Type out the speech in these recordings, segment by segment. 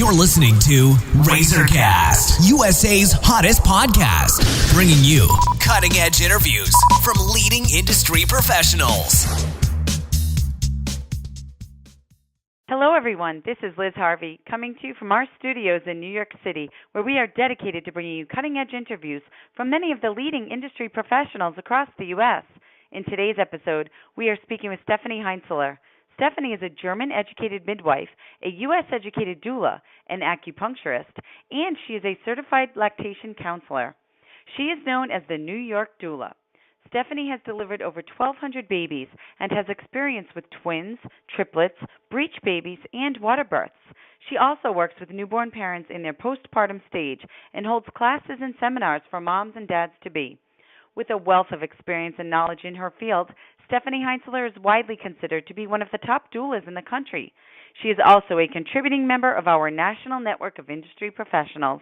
You're listening to RazorCast, USA's hottest podcast, bringing you cutting-edge interviews from leading industry professionals. Hello, everyone. This is Liz Harvey, coming to you from our studios in New York City, where we are dedicated to bringing you cutting-edge interviews from many of the leading industry professionals across the U.S. In today's episode, we are speaking with Stephanie Heintzeler. Stephanie is a German-educated midwife, a U.S.-educated doula, an acupuncturist, and she is a certified lactation counselor. She is known as the New York doula. Stephanie has delivered over 1,200 babies and has experience with twins, triplets, breech babies, and water births. She also works with newborn parents in their postpartum stage and holds classes and seminars for moms and dads to be. With a wealth of experience and knowledge in her field, Stephanie Heintzeler is widely considered to be one of the top doulas in the country. She is also a contributing member of our national network of industry professionals.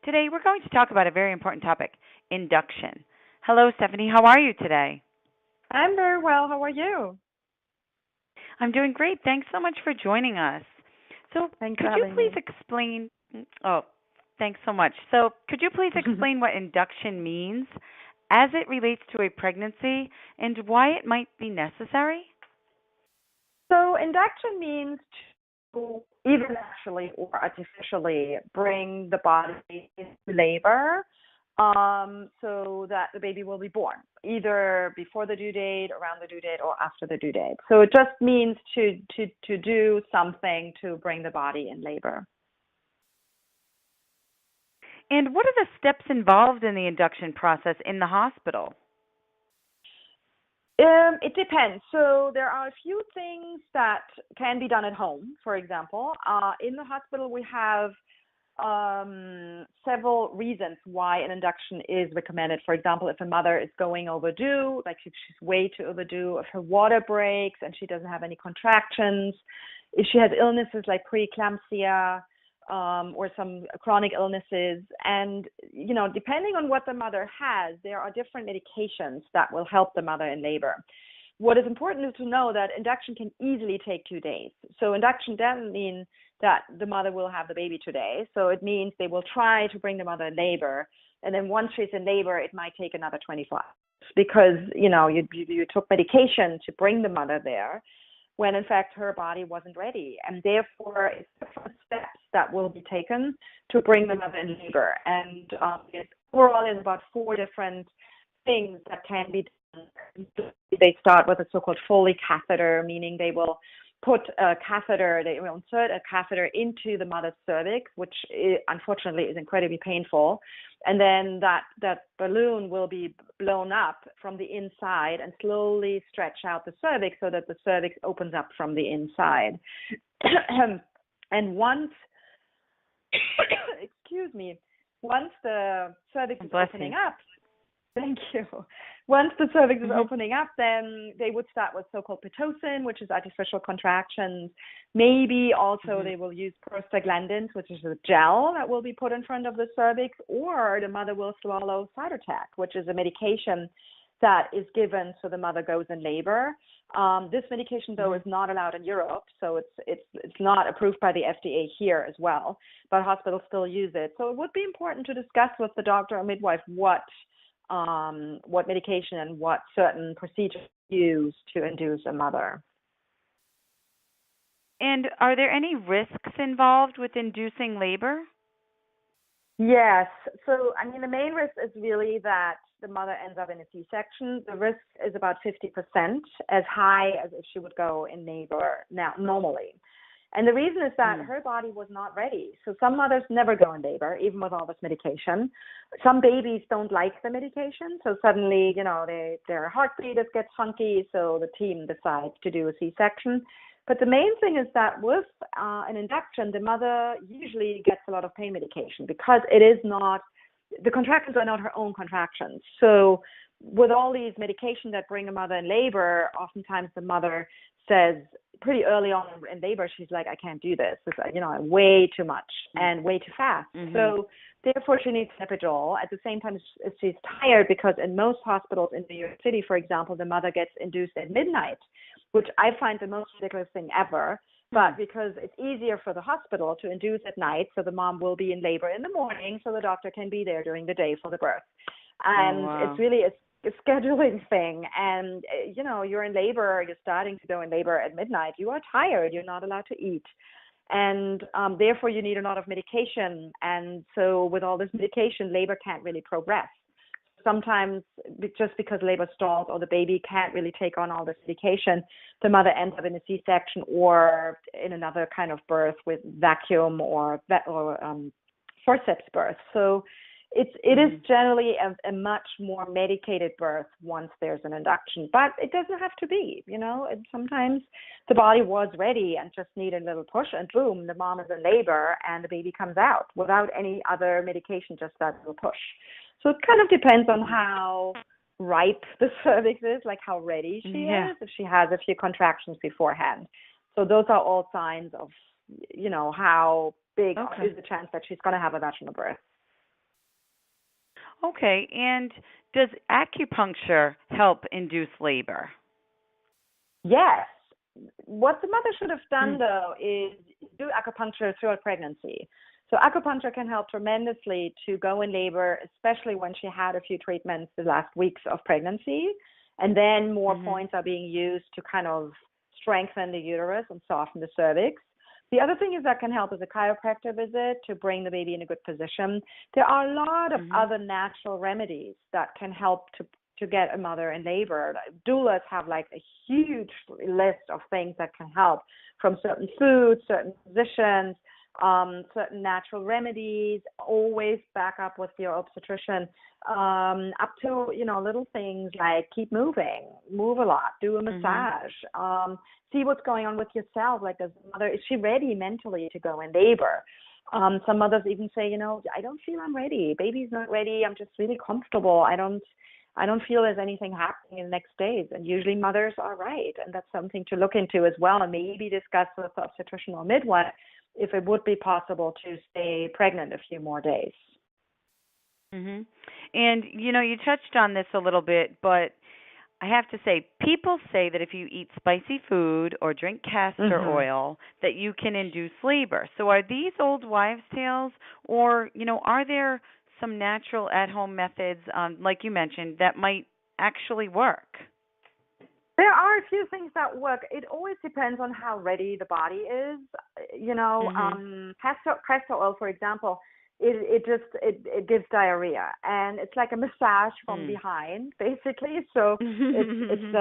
Today, we're going to talk about a very important topic, induction. Hello, Stephanie. How are you today? I'm very well. How are you? I'm doing great. Thanks so much for joining us. So, could you please explain? Oh, thanks so much. So, could you please explain what induction means as it relates to a pregnancy and why it might be necessary? So induction means to either naturally or artificially bring the body into labor so that the baby will be born, either before the due date, around the due date, or after the due date. So it just means to do something to bring the body in labor. And what are the steps involved in the induction process in the hospital? It depends. So there are a few things that can be done at home, for example. In the hospital, we have several reasons why an induction is recommended. For example, if a mother is going overdue, like if she's way too overdue, if her water breaks and she doesn't have any contractions, if she has illnesses like preeclampsia, or some chronic illnesses. And, you know, depending on what the mother has, there are different medications that will help the mother in labor. What is important is to know that induction can easily take 2 days. So induction doesn't mean that the mother will have the baby today. So it means they will try to bring the mother in labor. And then once she's in labor, it might take another 24 hours because, you know, you took medication to bring the mother there, when in fact her body wasn't ready. And therefore, it's different steps that will be taken to bring the mother in labor. And overall, there's about 4 different things that can be done. They start with a so-called Foley catheter, meaning they will put a catheter, they will insert a catheter into the mother's cervix, which unfortunately is incredibly painful. And then that balloon will be blown up from the inside and slowly stretch out the cervix so that the cervix opens up from the inside. And once once the cervix is opening up, thank you. Once the cervix is opening up, then they would start with so-called Pitocin, which is artificial contractions. Maybe also they will use prostaglandins, which is a gel that will be put in front of the cervix, or the mother will swallow Cytotec, which is a medication that is given so the mother goes in labor. This medication, though, is not allowed in Europe, so it's not approved by the FDA here as well, but hospitals still use it. So it would be important to discuss with the doctor or midwife what medication and what certain procedures use to induce a mother. And are there any risks involved with inducing labor? Yes. So, I mean, the main risk is really that the mother ends up in a C-section. The risk is about 50%, as high as if she would go in labor now normally. And the reason is that her body was not ready. So some mothers never go in labor, even with all this medication. Some babies don't like the medication. So suddenly, you know, their heartbeat gets funky. So the team decides to do a C-section. But the main thing is that with an induction, the mother usually gets a lot of pain medication because it is not, the contractions are not her own contractions. So with all these medications that bring a mother in labor, oftentimes the mother says pretty early on in labor, she's like, I can't do this. It's, you know, way too much and way too fast. So therefore she needs an epidural. At the same time, she's tired because in most hospitals in New York City, for example, the mother gets induced at midnight, which I find the most ridiculous thing ever. But because it's easier for the hospital to induce at night, so the mom will be in labor in the morning, so the doctor can be there during the day for the birth. And it's really a scheduling thing. And, you're in labor, you're starting to go in labor at midnight. You are tired. You're not allowed to eat. And therefore, you need a lot of medication. And so with all this medication, labor can't really progress. Sometimes just because labor stalls or the baby can't really take on all this medication, the mother ends up in a C-section or in another kind of birth with vacuum or forceps birth. So it is generally a much more medicated birth once there's an induction, but it doesn't have to be, And sometimes the body was ready and just needed a little push, and boom, the mom is in labor and the baby comes out without any other medication, just that little push. So it kind of depends on how ripe the cervix is, like how ready she is, if she has a few contractions beforehand. So those are all signs of, how big is the chance that she's going to have a vaginal birth. Okay, and does acupuncture help induce labor? Yes. What the mother should have done, though, is do acupuncture throughout pregnancy. So acupuncture can help tremendously to go in labor, especially when she had a few treatments the last weeks of pregnancy. And then more points are being used to kind of strengthen the uterus and soften the cervix. The other thing is that can help is a chiropractor visit to bring the baby in a good position. There are a lot of other natural remedies that can help to get a mother in labor. Doulas have like a huge list of things that can help, from certain foods, certain positions, certain natural remedies. Always back up with your obstetrician, up to little things like keep moving, move a lot, do a massage, see what's going on with yourself. Like, is she ready mentally to go in labor? Some mothers even say, I don't feel I'm ready. Baby's not ready. I'm just really comfortable. I don't feel there's anything happening in the next days. And usually mothers are right, and that's something to look into as well, and maybe discuss with the obstetrician or midwife if it would be possible to stay pregnant a few more days. And, you touched on this a little bit, but I have to say, people say that if you eat spicy food or drink castor oil, that you can induce labor. So are these old wives' tales, or, are there some natural at-home methods, like you mentioned, that might actually work? There are a few things that work. It always depends on how ready the body is. Castor oil, for example, it gives diarrhea, and it's like a massage from behind, basically. So it's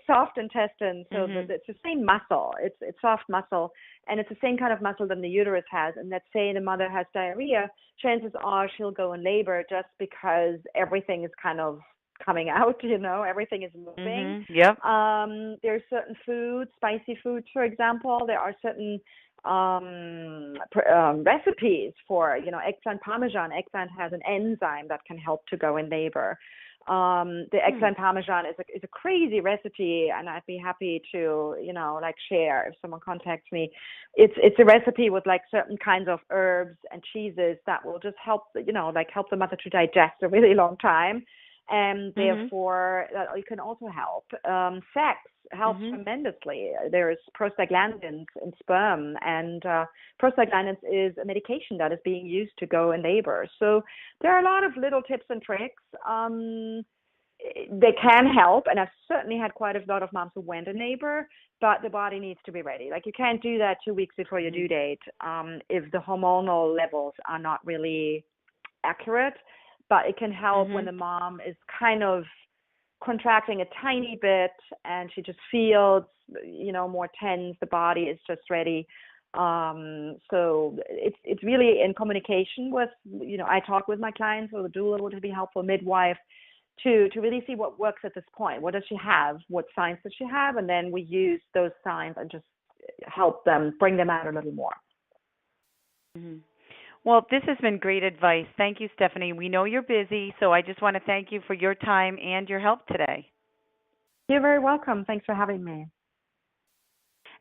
soft intestine, so it's the same muscle. It's soft muscle, and it's the same kind of muscle that the uterus has. And let's say the mother has diarrhea, chances are she'll go in labor just because everything is kind of coming out, everything is moving. There's certain foods, spicy foods, for example. There are certain recipes for, eggplant parmesan. Eggplant has an enzyme that can help to go in labor. The eggplant parmesan is a crazy recipe, and I'd be happy to, share if someone contacts me. It's a recipe with like certain kinds of herbs and cheeses that will just help, help the mother to digest a really long time. And therefore, it can also help. Sex helps tremendously. There's prostaglandins in sperm, and prostaglandins is a medication that is being used to go in labor. So there are a lot of little tips and tricks. They can help, and I've certainly had quite a lot of moms who went in labor, but the body needs to be ready. Like, you can't do that 2 weeks before your due date if the hormonal levels are not really accurate. But it can help when the mom is kind of contracting a tiny bit and she just feels, more tense. The body is just ready. So it's really in communication with, I talk with my clients, or the doula would be helpful, midwife, to really see what works at this point. What does she have? What signs does she have? And then we use those signs and just help them, bring them out a little more. Well, this has been great advice. Thank you, Stephanie. We know you're busy, so I just want to thank you for your time and your help today. You're very welcome. Thanks for having me.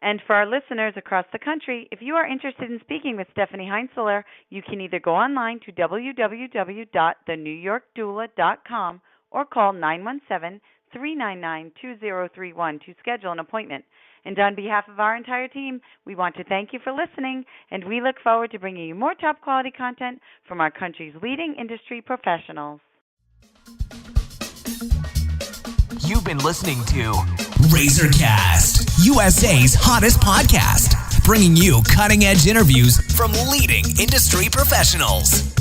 And for our listeners across the country, if you are interested in speaking with Stephanie Heintzeler, you can either go online to www.thenewyorkdoula.com or call 917-399-2031 to schedule an appointment. And on behalf of our entire team, we want to thank you for listening, and we look forward to bringing you more top quality content from our country's leading industry professionals. You've been listening to RazorCast, USA's hottest podcast, bringing you cutting-edge interviews from leading industry professionals.